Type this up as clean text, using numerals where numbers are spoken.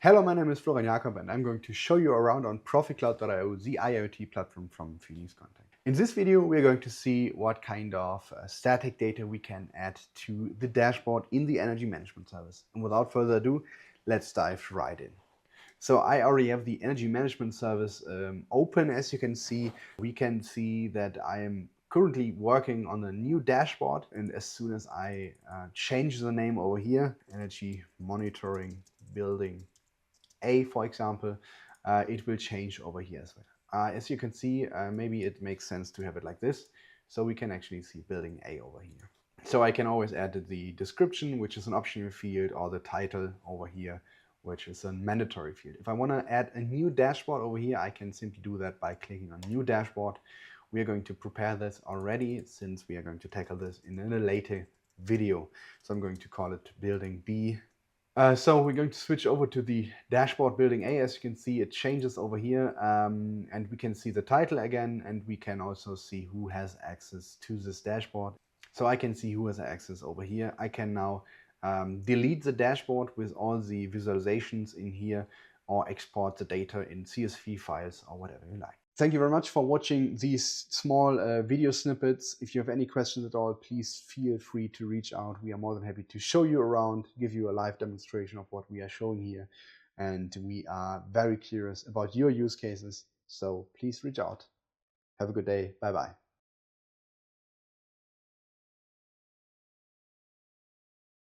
Hello, my name is Florian Jakob and I'm going to show you around on ProfiCloud.io, the IoT platform from Phoenix Contact. In this video, we're going to see what kind of static data we can add to the dashboard in the energy management service. And without further ado, let's dive right in. So I already have the energy management service open. As you can see, we can see that I am currently working on a new dashboard, and as soon as I change the name over here, energy monitoring building A, for example, it will change over here as well. As you can see, maybe it makes sense to have it like this, so we can actually see building A over here. So I can always add the description, which is an optional field, or the title over here, which is a mandatory field. If I want to add a new dashboard over here, I can simply do that by clicking on New Dashboard. We are going to prepare this already, since we are going to tackle this in a later video. So I'm going to call it Building B. So we're going to switch over to the dashboard building A. As you can see, it changes over here, and we can see the title again, and we can also see who has access to this dashboard. So I can see who has access over here. I can now delete the dashboard with all the visualizations in here, or export the data in CSV files or whatever you like. Thank you very much for watching these small video snippets. If you have any questions at all, please feel free to reach out. We are more than happy to show you around, give you a live demonstration of what we are showing here. And we are very curious about your use cases. So please reach out. Have a good day. Bye-bye.